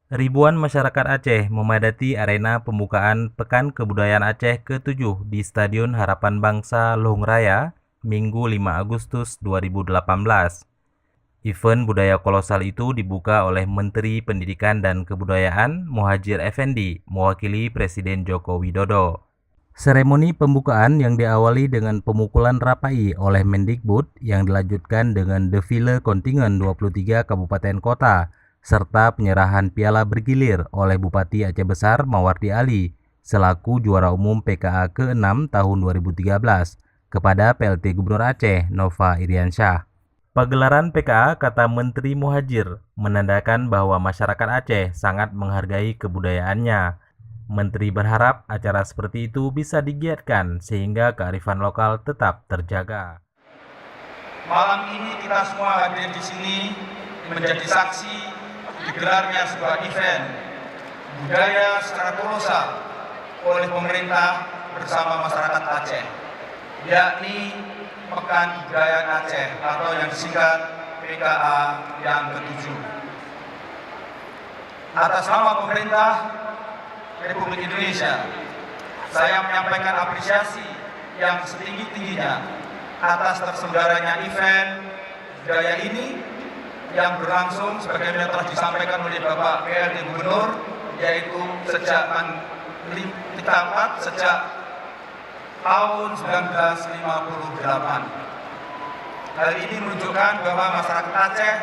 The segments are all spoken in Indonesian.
Ribuan masyarakat Aceh memadati arena pembukaan Pekan Kebudayaan Aceh ke-7 di Stadion Harapan Bangsa Lohong Raya, Minggu 5 Agustus 2018. Event budaya kolosal itu dibuka oleh Menteri Pendidikan dan Kebudayaan Muhadjir Effendi, mewakili Presiden Joko Widodo. Seremoni pembukaan yang diawali dengan pemukulan rapai oleh Mendikbud yang dilanjutkan dengan defile kontingen 23 kabupaten kota serta penyerahan piala bergilir oleh Bupati Aceh Besar Mawardi Ali selaku juara umum PKA ke-6 tahun 2013 kepada PLT Gubernur Aceh Nova Iriansyah. Pagelaran PKA, kata Menteri Muhadjir, menandakan bahwa masyarakat Aceh sangat menghargai kebudayaannya. Menteri berharap acara seperti itu bisa digiatkan sehingga kearifan lokal tetap terjaga. Malam ini kita semua hadir di sini menjadi saksi digelarnya sebuah event budaya secara kolosal oleh pemerintah bersama masyarakat Aceh, yakni Pekan Kebudayaan Aceh atau yang disingkat PKA yang ke-7. Atas nama pemerintah Republik Indonesia, saya menyampaikan apresiasi yang setinggi-tingginya atas terselenggaranya event budaya ini yang berlangsung sebagaimana telah disampaikan oleh Bapak PLT Gubernur, yaitu sejak tahun 1958. Hal ini menunjukkan bahwa masyarakat Aceh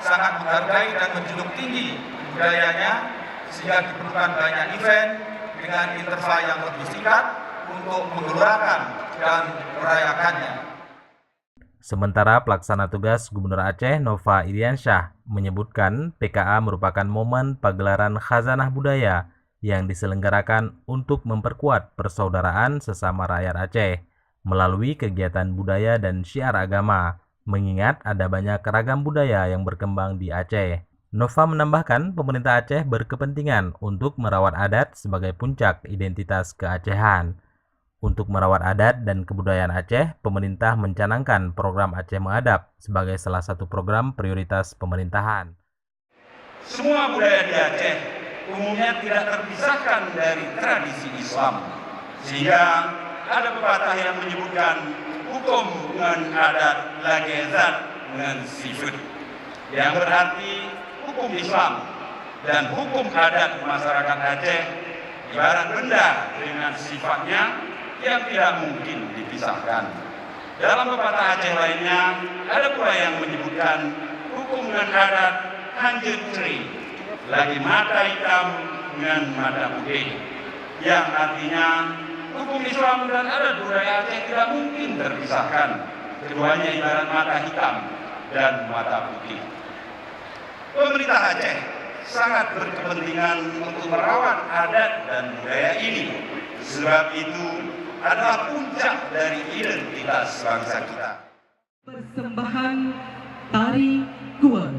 sangat menghargai dan menjunjung tinggi budayanya, sehingga diperlukan banyak event dengan interval yang lebih singkat untuk menggelorakan dan merayakannya. Sementara pelaksana tugas Gubernur Aceh Nova Iriansyah menyebutkan PKA merupakan momen pagelaran khazanah budaya yang diselenggarakan untuk memperkuat persaudaraan sesama rakyat Aceh melalui kegiatan budaya dan syiar agama, mengingat ada banyak ragam budaya yang berkembang di Aceh. Nova menambahkan pemerintah Aceh berkepentingan untuk merawat adat sebagai puncak identitas keacehan. Untuk merawat adat dan kebudayaan Aceh, pemerintah mencanangkan program Aceh Mengadap sebagai salah satu program prioritas pemerintahan. Semua budaya di Aceh umumnya tidak terpisahkan dari tradisi Islam, sehingga ada pepatah yang menyebutkan hukum dengan adat lagezat dengan sifat, yang berarti hukum Islam dan hukum adat masyarakat Aceh ibarat benda dengan sifatnya yang tidak mungkin dipisahkan. Dalam pepatah Aceh lainnya, ada pula yang menyebutkan hukum dan adat hanjut ceri, lagi mata hitam dengan mata putih, yang artinya hukum Islam dan adat budaya Aceh tidak mungkin terpisahkan. Keduanya ibarat mata hitam dan mata putih. Pemerintah Aceh sangat berkepentingan untuk merawat adat dan budaya ini, sebab itu adalah puncak dari identitas bangsa kita. Persembahan tari Gua.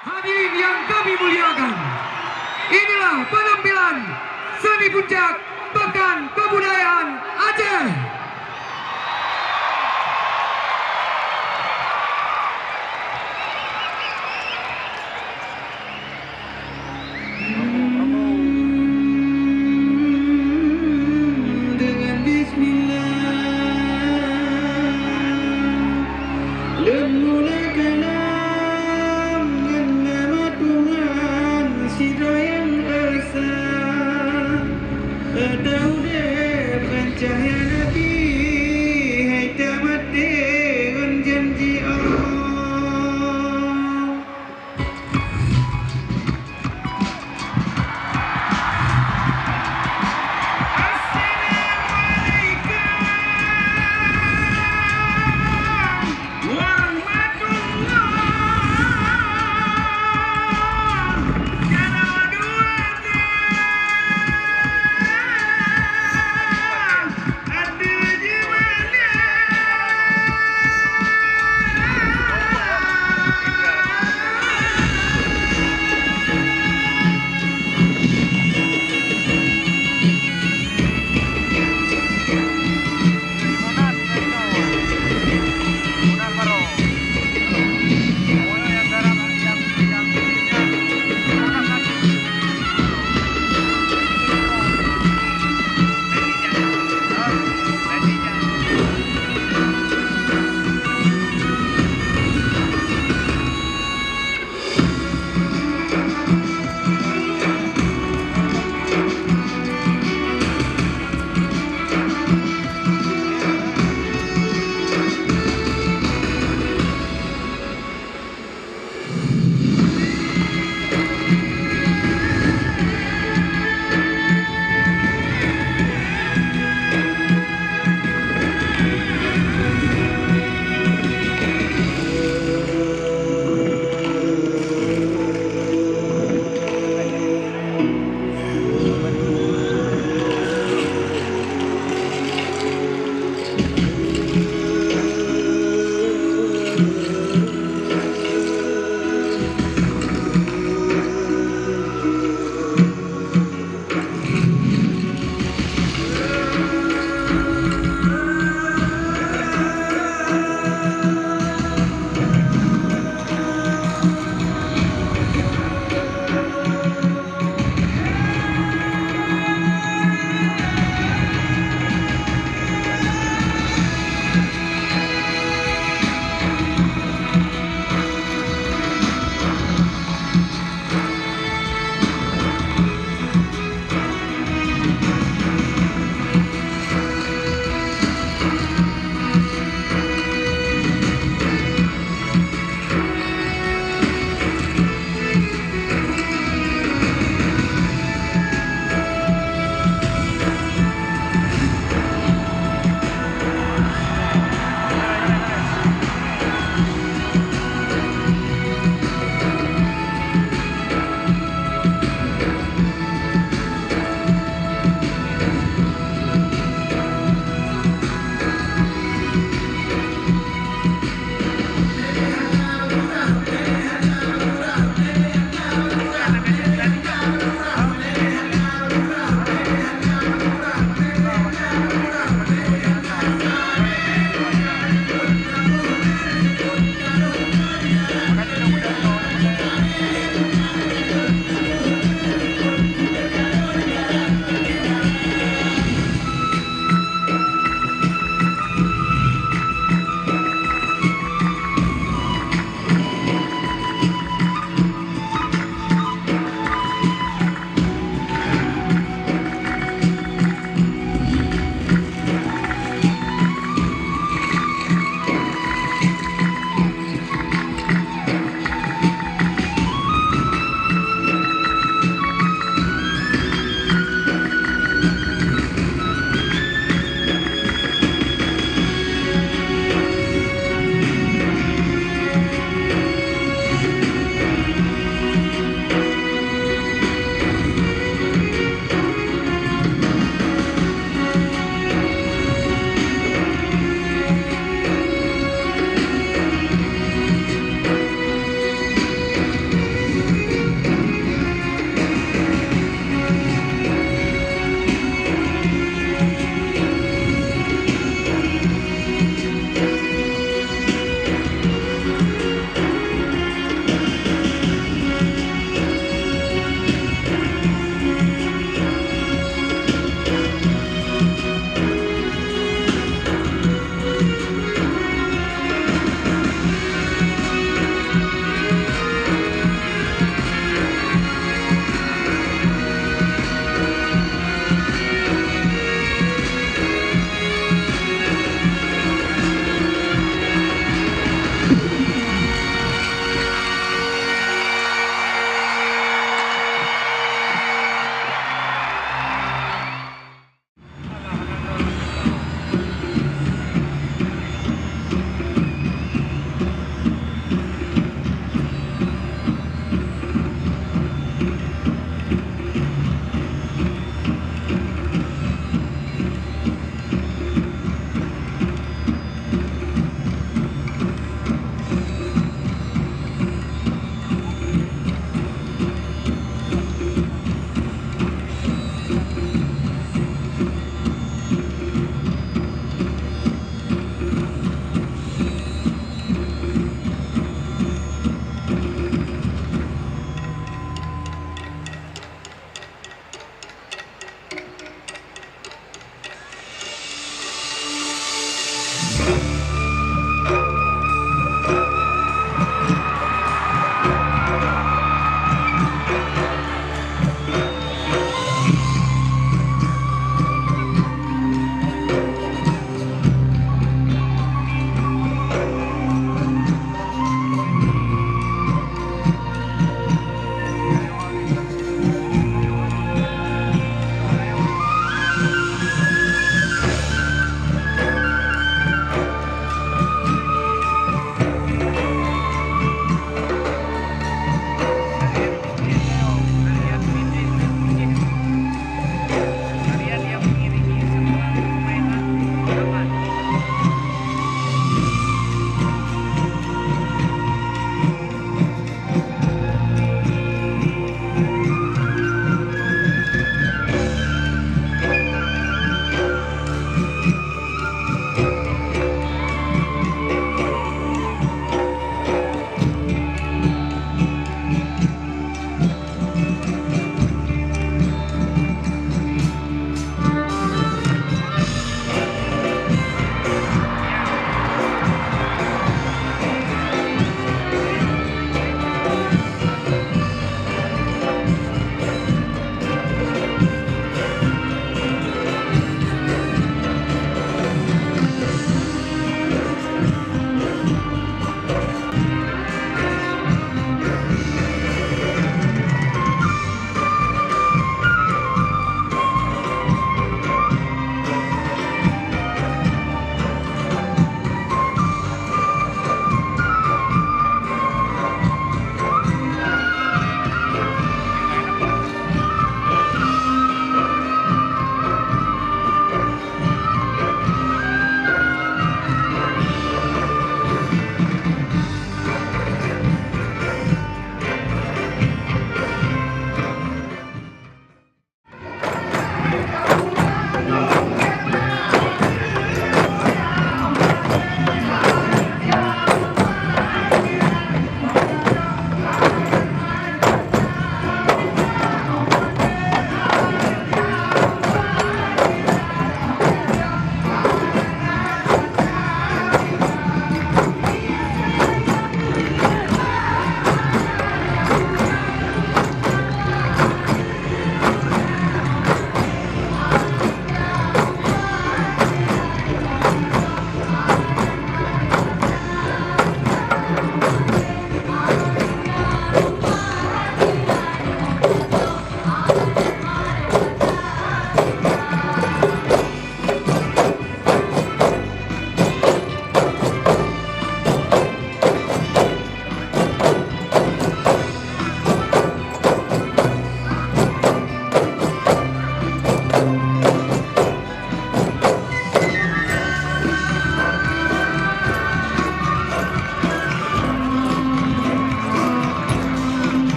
Hadirin yang kami muliakan, inilah penampilan seni puncak Pekan Kebudayaan Aceh. Dengan bismillah lemula kalam dengan nama Tuhan Sidra yang esa atau depan cahaya